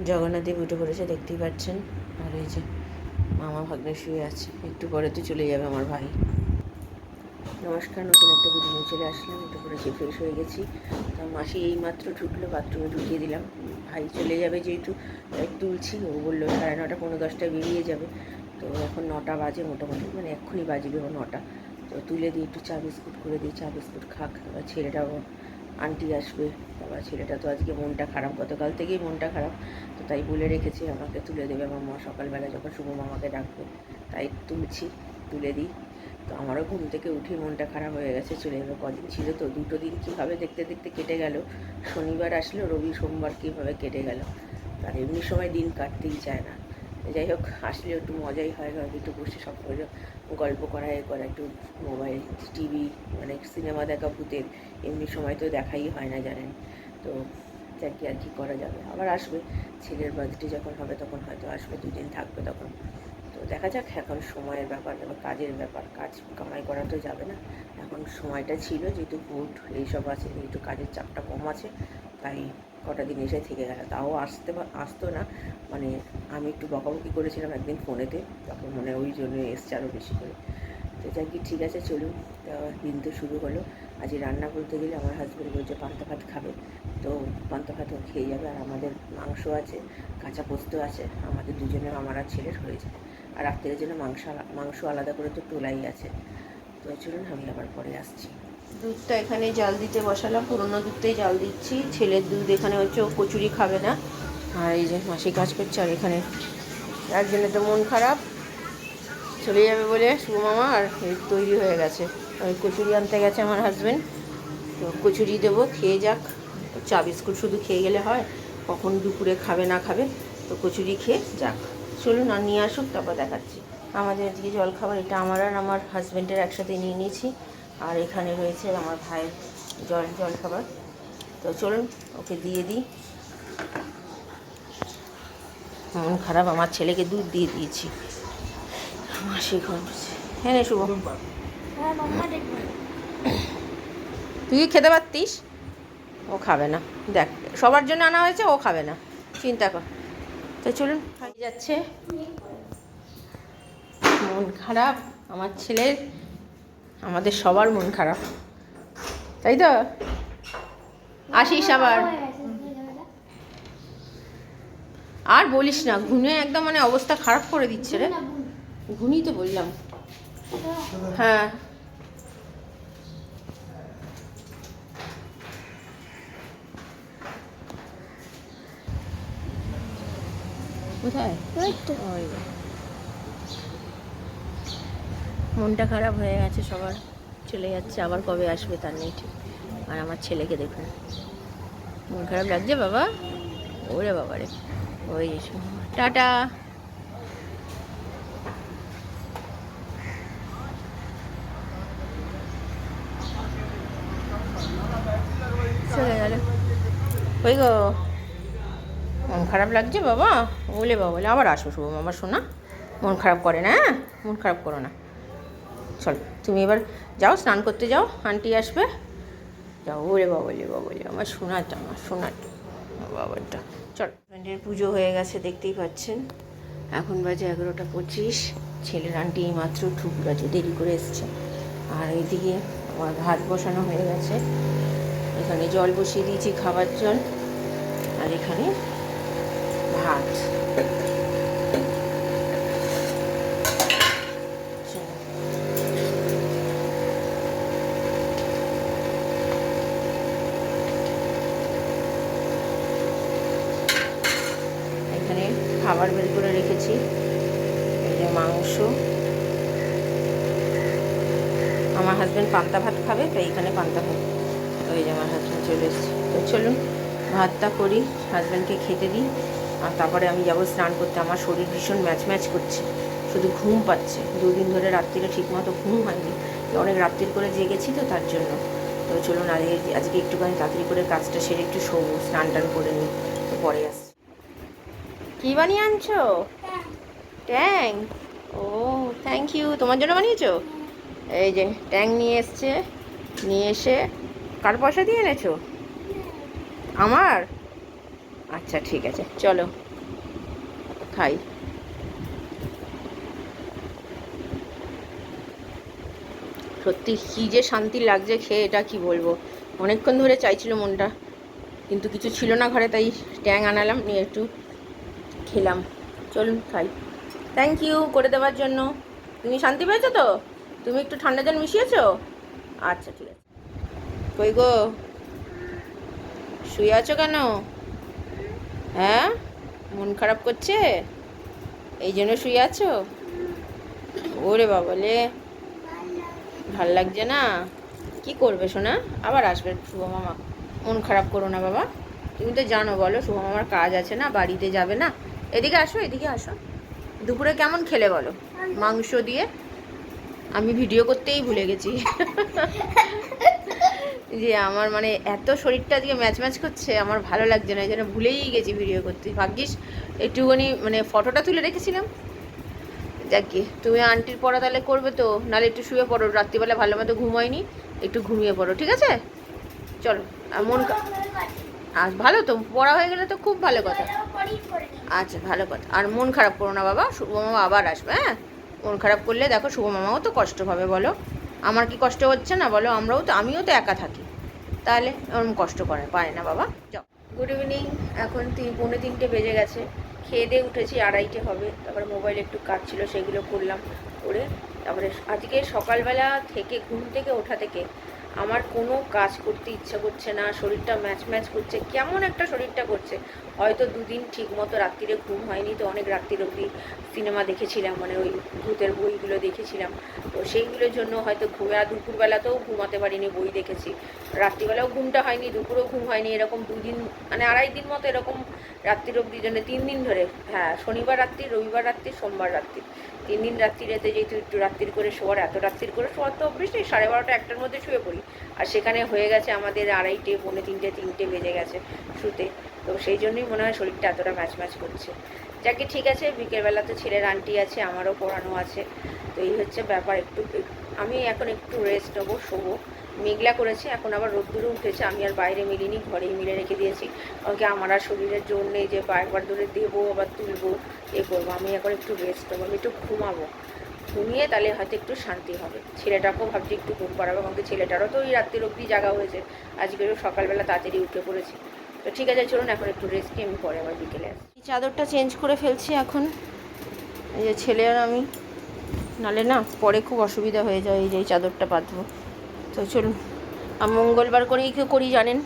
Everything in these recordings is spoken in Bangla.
জগন্নাথদেব উঠে পড়েছে, দেখতেই পাচ্ছেন। আর এই যে মামা ভাগ্নে শুয়ে আছে, একটু পরে তো চলে যাবে আমার ভাই। নমস্কার, নতুন একটা ভিডিও নিয়ে চলে আসলাম। উঠে পড়েছি, ফ্রেশ হয়ে গেছি। তো মাসি এই মাত্র ঢুকলো, বাথরুমে ঢুকিয়ে দিলাম। ভাই চলে যাবে যেহেতু তুলছি। ও বললো 9:30 পৌনে 10টায় বেরিয়ে যাবে। তো এখন 9টা বাজে মোটামুটি, মানে এক্ষুনি বাজবে ও 9টা। তো তুলে দিই, একটু চা বিস্কুট করে দিই, চা বিস্কুট খাক। এবার ছেলেটাও, আন্টি আসবে। তারপর ছেলেটা তো আজকে মনটা খারাপ, গতকাল থেকেই মনটা খারাপ। তো তাই বলে রেখেছি আমাকে তুলে দেবে আমার মা সকালবেলা যখন শুভ মামাকে ডাকবে। তাই তুলছি, তুলে দিই। তো আমারও ঘুম থেকে উঠে মনটা খারাপ হয়ে গেছে। চলে যাবে, কদিন ছিল তো, 2টো দিন কীভাবে দেখতে দেখতে কেটে গেল। শনিবার আসলো, রবি সোমবার কীভাবে কেটে গেল। আর এমনি সময় দিন কাটতেই চায় না। যাই হোক, আসলে একটু মজাই হয়, একটু বসে সব করে গল্প করা, এ করা, একটু মোবাইল, টিভি, মানে সিনেমা দেখা, ভূতের। এমনি সময় তো দেখাই হয় না জানেন। তো যাকে আর কি করা যাবে। আবার আসবে ছেলের বার্থডে যখন হবে তখন হয়তো আসবে, 2 দিন থাকবে তখন। তো দেখা যাক, এখন সময়ের ব্যাপার, এবার কাজের ব্যাপার, কাজ কামাই করা তো যাবে না। এখন সময়টা ছিল যেহেতু ভোট এইসব আছে, একটু কাজের চাপটা কম আছে, তাই কটা দিন এসে থেকে গেল। তাও আসতো না, মানে আমি একটু বকাবকি করেছিলাম একদিন ফোনেতে, তখন মানে ওই জন্য এসছে আরও বেশি করে। তো যাই কি, ঠিক আছে চলুন। দিন তো শুরু হলো। আজ রান্না বলতে গেলে আমার হাজব্যান্ড বলছে পান্তা ভাত খাবে, তো পান্তা ভাতও খেয়ে যাবে। আর আমাদের মাংস আছে, কাঁচা পোস্ত আছে, আমাদের দুজনের, আমার আর ছেলের হয়ে যাবে। আর রাত্রের জন্য মাংস আলাদা করে তো তোলাই আছে। তো চলুন, আমি আবার পরে আসছি। দুধটা এখানে জাল দিতে বসালাম, পুরোনো দুধটাই জাল দিচ্ছি। ছেলের দুধ এখানে হচ্ছে, ও কচুরি খাবে না। আর এই যে মাসি কাজ করছে। আর এখানে একজনের তো মন খারাপ, চলে যাবে বলে শুভ মামা, আর তৈরি হয়ে গেছে। ওই কচুরি আনতে গেছে আমার হাজব্যান্ড। তো কচুরি দেবো, খেয়ে যাক। চা বিস্কুট শুধু খেয়ে গেলে হয়, কখন দুপুরে খাবে না খাবে। তো কচুরি খেয়ে যাক। চলুন, আর নিয়ে আসুক, তারপর দেখাচ্ছি। আমাদের আজকে জলখাবার এটা আমার আর আমার হাজব্যান্ডের একসাথে নিয়ে নিয়েছি। আর এখানে রয়েছে আমার ভাইয়ের জলখাবার। তো চলুন, ওকে দিয়ে দিই। মন খারাপ, আমার ছেলেকে দুধ দিয়ে দিয়েছি। মাসি ঘুমছে। হ্যাঁ রে শুভ, তুই খেতে পারতিস। ও খাবে না, দেখ সবার জন্য আনা হয়েছে, ও খাবে না, চিন্তা কর। তো চলুন, খাই যাচ্ছে। মন খারাপ আমার ছেলের, আমাদের সবার মন খারাপ, তাই তো। আসিস আবার। আর বলিস না, ঘুমে একদম মানে অবস্থা খারাপ করে দিচ্ছে রে। ঘুমিয়ে তো বললাম। হ্যাঁ, কোথায়? মনটা খারাপ হয়ে গেছে সবার, চলে যাচ্ছে। আবার কবে আসবে তার নেই ঠিক। আর আমার ছেলেকে দেখুন, মন খারাপ লাগছে বাবা। ওরে বাবা রে, ওই এসো, টাটা। চলে গেল। ওই গো, মন খারাপ লাগছে বাবা। বলে বাবা বলে, আবার আসো শুভ মামা শোনা, মন খারাপ করে না, হ্যাঁ মন খারাপ করো না। চলো তুমি এবার যাও, স্নান করতে যাও, আন্টি আসবে, যাও। ওরে বাবলে বাবলে, আমার সোনাটা, আমার সোনাটা, বাবারটা। চল, হাজব্যান্ডের পুজো হয়ে গেছে, দেখতেই পাচ্ছেন। এখন বাজে 11টা 25। ছেলের আন্টি এই মাত্র ঠুকরাতে দেরি করে এসছে। আর এইদিকে আমার ভাত বসানো হয়ে গেছে, এখানে জল বসিয়ে দিয়েছি খাবার জল, আর এখানে ভাত। এখানে খাবার বের করে রেখেছি, এই যে মাংস। আমার হাজব্যান্ড পান্তা ভাত খাবে, তাই এখানে পান্তা ভাত। ওই যে আমার হাজব্যান্ড চলে এসেছে। তো চলুন ভাতটা করি, হাজব্যান্ডকে খেতে দিই, আর তারপরে আমি যাবো স্নান করতে। আমার শরীর ভীষণ ম্যাচ করছে, শুধু ঘুম পাচ্ছে। 2 দিন ধরে রাত্রিরে ঠিকমতো ঘুম হয়নি, অনেক রাত্রির করে জেগেছি তো তার জন্য। তো চলুন আজকে একটুখানি তাড়াতাড়ি করে কাজটা সেরে একটু শোবো, স্নান টান করে নিই। তো পরে আসছি। কী বানিয়ে আনছো? ট্যাং। ও, থ্যাংক ইউ। তোমার জন্য বানিয়েছো? এই যে ট্যাং নিয়ে এসছে, নিয়ে এসে কার পয়সা দিয়ে এনেছো? আমার? আচ্ছা ঠিক আছে, চলো। খাই। সত্যি কী যে শান্তি লাগছে খেয়ে, এটা কি বলবো। অনেকক্ষণ ধরে চাইছিল মনটা, কিন্তু কিছু ছিল না ঘরে, তাই ট্যাং আনালাম, নিয়ে একটু খেলাম। চলুন খাই। থ্যাংক ইউ করে দেওয়ার জন্য। তুমি শান্তি পেয়েছো তো? তুমি একটু ঠান্ডা জল মিশিয়েছো? আচ্ছা ঠিক আছে। কই গো, শুয়ে আছো কেন? হ্যাঁ, মন খারাপ করছে এই জন্য শুয়ে আছো? ওরে বাবালে, ভাল লাগছে না? কি করবে শোনা? আবার আসবে শুভ মামা। মন খারাপ করো না বাবা। তুমি তো জানো, বলো শুভ মামার কাজ আছে না, বাড়িতে যাবে না। এদিকে আসো, এদিকে আসো। দুপুরে কেমন খেলে বলো? মাংস দিয়ে। আমি ভিডিও করতেই ভুলে গেছি। যে আমার মানে এত শরীরটা আজকে ম্যাচ ম্যাচ করছে, আমার ভালো লাগছে না, এই জন্য ভুলেই গেছি ভিডিও করতে। ভাগ্যিস একটুখানি মানে ফটোটা তুলে রেখেছিলাম। যাকে তুমি আন্টির পড়া তাহলে করবে তো, নাহলে একটু শুয়ে পড়ো, রাত্রিবেলা ভালো মতো ঘুম হয়নি, একটু ঘুমিয়ে পড়ো, ঠিক আছে? চলো। আর ভালো তো, পড়া হয়ে গেলে তো খুব ভালো কথা। আচ্ছা ভালো কথা। আর মন খারাপ করো না বাবা, শুভ মামা আবার আসবে। হ্যাঁ, মন খারাপ করলে দেখো শুভ মামাও তো কষ্ট পাবে, বলো। আমার কি কষ্ট হচ্ছে না বলো? আমিও তো একা থাকি, তাহলে ওরকম কষ্ট পায় না বাবা। যাও। Good evening. এখন 3:45 বেজে গেছে। খেয়ে দিয়ে উঠেছি, 2:30 হবে। তারপরে মোবাইলে একটু কাজ ছিল, সেগুলো করলাম। করে তারপরে আজকে সকালবেলা থেকে, ঘুম থেকে ওঠা থেকে আমার কোনো কাজ করতে ইচ্ছা করছে না, শরীরটা ম্যাচ ম্যাচ করছে, কেমন একটা শরীরটা করছে। হয়তো দুদিন ঠিক মতো রাত্রিরে ঘুম হয়নি, তো অনেক রাত্রির অবধি সিনেমা দেখেছিলাম, মানে ওই ভূতের বইগুলো দেখেছিলাম, তো সেইগুলোর জন্য হয়তো আর দুপুরবেলাতেও ঘুমাতে পারিনি, বই দেখেছি। রাত্রিবেলাও ঘুমটা হয়নি, দুপুরেও ঘুম হয়নি, এরকম দুদিন মানে 2.5 দিন মতো এরকম রাত্রির অবধি জন্য 3 দিন ধরে। হ্যাঁ, শনিবার রাত্রি, রবিবার রাত্রি, সোমবার রাত্রি, 3 দিন রাত্রিরেতে, যেহেতু একটু রাত্রির করে শোয়ার, এত রাত্রির করে শোয়ার তো অভ্যেস নেই, 12:30 1টার মধ্যে শুয়ে পড়ি। আর সেখানে হয়ে গেছে আমাদের 2:30, 2:45, 3টে বেজে গেছে শুতে। তো সেই জন্যই মনে হয় শরীরটা এতটা ম্যাচ ম্যাচ করছে। যাকে ঠিক আছে, বিকেলবেলা তো ছেলের আন্টি আছে, আমারও পড়ানো আছে, তো এই হচ্ছে ব্যাপার। আমি এখন একটু রেস্ট নেবো, শোবো। মেঘলা করেছে, এখন আবার রোদ্দুরও উঠেছে। আমি আর বাইরে মিলিনি, ঘরেই মিলে রেখে দিয়েছি, কারণ কি আমার আর শরীরের জোর নেই যে একবার ধরে দেবো আবার তুলবো, করবো। আমি এখন একটু রেস্ট নেবো, আমি একটু ঘুমাবো। ঘুমিয়ে তাহলে হয়তো একটু শান্তি হবে। ছেলেটাকেও ভাবছি একটু ঘুম পাড়াবো, কারণ কি ছেলেটারও তো ওই রাত্রির অবধি জাগা হয়েছে, আজকেরও সকালবেলা তাড়াতাড়ি উঠে পড়েছে। তো ঠিক আছে, চলুন এখন একটু রেস্ট নিয়ে আমি পরে আবার বিকেলে আসি। চাদরটা চেঞ্জ করে ফেলছি এখন, এই যে ছেলে আর আমি, নালে না পরে খুব অসুবিধা হয়ে যায় এই যে এই চাদরটা বাঁধবো। তো চলুন। আমি মঙ্গলবার করেই করি জানেন,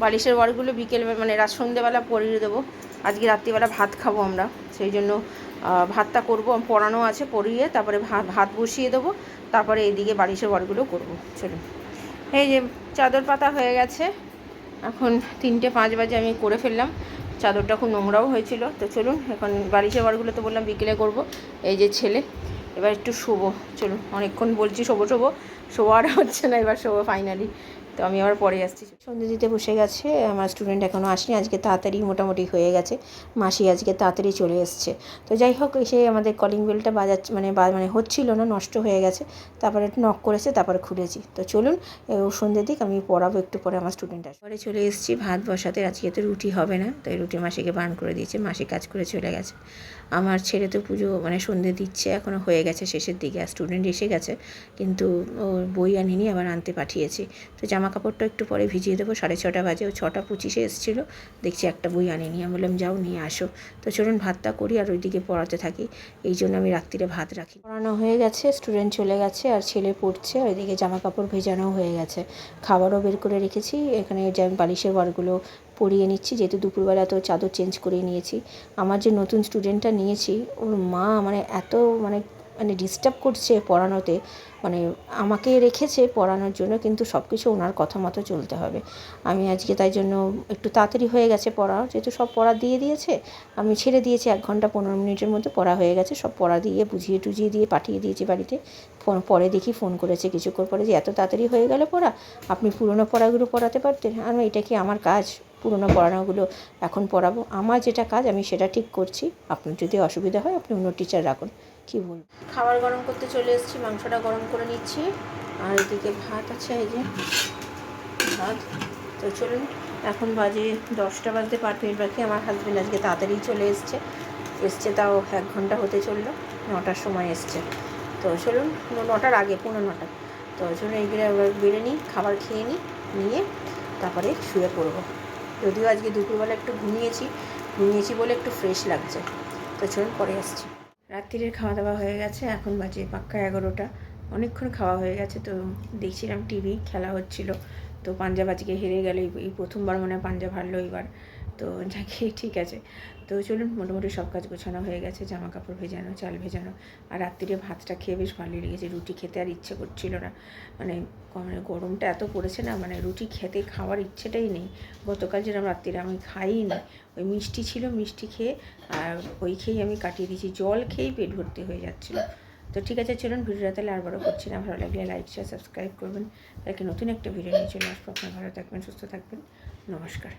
বালিশের ওয়ারগুলো বিকেল মানে রাত সন্ধ্যেবেলা পরিয়ে দেবো। আজকে রাত্রিবেলা ভাত খাবো আমরা, সেই জন্য ভাতটা করবো, পরানো আছে, পরিয়ে তারপরে ভাত বসিয়ে দেবো, তারপরে এইদিকে বালিশের ওয়ারগুলো করবো। চলুন। এই যে চাদর পাতা হয়ে গেছে, এখন 3:05 বাজে, আমি করে ফেললাম। চাদরটা খুব নোংরাও হয়েছিল। তো চলুন, এখন বালিশের ওয়ারগুলো তো বললাম বিকেলে করব। এই যে ছেলে, এবার একটু শোবো। চলুন, অনেকক্ষণ বলছি শোবো আর হচ্ছে না, এবার শোবো ফাইনালি। তো আমি আবার পরে আসছি। সন্ধ্যে দিতে বসে গেছে, আমার স্টুডেন্ট এখনও আসেনি। আজকে তাড়াতাড়ি মোটামুটি হয়ে গেছে, মাসি আজকে তাড়াতাড়ি চলে এসছে। তো যাই হোক, এসে আমাদের কলিং বেলটা বাজাচ্ছে, মানে হচ্ছিল না, নষ্ট হয়ে গেছে। তারপরে নক করেছে, তারপরে খুলেছি। তো চলুন, সন্ধ্যের দিক আমি পড়াবো, একটু পরে আমার স্টুডেন্ট আসবে। পরে চলে এসেছি ভাত বসাতে। আজকে তো রুটি হবে না, তাই রুটি মাসিকে বারণ করে দিয়েছে, মাসি কাজ করে চলে গেছে। আমার ছেলে তো পুজো মানে সন্ধ্যে দিচ্ছে, এখনও হয়ে গেছে শেষের দিকে, আর স্টুডেন্ট এসে গেছে, কিন্তু ও বই আনিনি, আবার আনতে পাঠিয়েছি। তো জামা কাপড়টা একটু পরে ভিজিয়ে দেবো, 6:30 বাজে, ও 6:25 এসেছিলো, দেখছি একটা বই আনিনি। আমি বললাম যাও নিয়ে আসো। তো চলুন ভাতটা করি আর ওইদিকে পড়াতে থাকি, এই জন্য আমি রাত্রিরে ভাত রাখি। পড়ানো হয়ে গেছে, স্টুডেন্ট চলে গেছে, আর ছেলে পড়ছে, আর ওইদিকে জামা কাপড় ভেজানো হয়ে গেছে, খাবারও বের করে রেখেছি। এখানে যে বালিশের ওয়ারগুলো পরিয়ে নিচ্ছি, যেহেতু দুপুরবেলা তো চাদর চেঞ্জ করে নিয়েছি। আমার যে নতুন স্টুডেন্টটা নিয়েছি, ওর মা মানে এত মানে ডিস্টার্ব করছে পড়ানোতে, মানে আমাকে রেখেছে পড়ানোর জন্য, কিন্তু সব কিছু ওনার কথা মতো চলতে হবে। আমি আজকে তাই জন্য একটু তাড়াতাড়ি হয়ে গেছে পড়া, যেহেতু সব পড়া দিয়ে দিয়েছে, আমি ছেড়ে দিয়েছি, 1 ঘন্টা 15 মিনিটের মধ্যে পড়া হয়ে গেছে, সব পড়া দিয়ে বুঝিয়ে টুজিয়ে দিয়ে পাঠিয়ে দিয়েছি বাড়িতে। পরে দেখি ফোন করেছে কিছুক্ষণ পরে, যে এত তাড়াতাড়ি হয়ে গেল পড়া, আপনি পুরনো পড়াগুলো পড়াতে পারতেন। আর এটা কি আমার কাজ পুরনো পড়ানোগুলো এখন পড়াবো? আমার যেটা কাজ আমি সেটা ঠিক করছি, আপনার যদি অসুবিধা হয় আপনি অন্য টিচার রাখুন, কী বলুন। খাবার গরম করতে চলে এসেছি, মাংসটা গরম করে নিচ্ছি, আর এদিকে ভাত আছে, এই যে ভাত। তো চলুন, এখন বাজে 10টা বাজতে 5 মিনিট বাকি। আমার হাজব্যান্ড আজকে তাড়াতাড়ি চলে এসছে, এসছে তাও 1 ঘন্টা হতে চললো, 9টার সময় এসছে। তো চলুন, 9টার আগে, 9:45। তো চলুন এইগুলো এবার বেড়ে নিই, খাবার খেয়ে নিয়ে তারপরে শুয়ে পড়বো। যদিও আজকে দুপুরবেলা একটু ঘুমিয়েছি বলে একটু ফ্রেশ লাগছে। তো চলুন পরে আসছি। রাত্রিরের খাওয়া দাওয়া হয়ে গেছে, এখন বাজে পাক্কা 11টা। অনেকক্ষণ খাওয়া হয়ে গেছে। তো দেখছিলাম টিভি, খেলা হচ্ছিল। তো পাঞ্জাব আজকে হেরে গেল, এই প্রথমবার মনে হয় পাঞ্জাব হারলো এবার। তো যাকে ঠিক আছে। তো চলুন, মোটামুটি সব কাজ গোছানো হয়ে গেছে, জামা কাপড় ভেজানো, চাল ভেজানো। আর রাত্রিরে ভাতটা খেয়ে বেশ ভালোই লেগেছে। রুটি খেতে আর ইচ্ছে করছিল না, মানে গরমটা এত পড়েছে না, মানে রুটি খাওয়ার ইচ্ছেটাই নেই। গতকাল যেরকম রাত্রিরে আমি খাইই নি, ওই মিষ্টি ছিল, মিষ্টি খেয়ে আর ওই খেয়েই আমি কাটিয়ে দিয়েছি। জল খেয়েই পেট ভর্তি হয়ে যাচ্ছিলো। তো ঠিক আছে, চলুন ভিডিওটা তাহলে আর বড় করছি না। ভালো লাগলে লাইক শেয়ার সাবস্ক্রাইব করবেন। তাকে নতুন একটা ভিডিও নিয়ে চলে আসবো। আপনারা ভালো থাকবেন, সুস্থ থাকবেন। নমস্কার।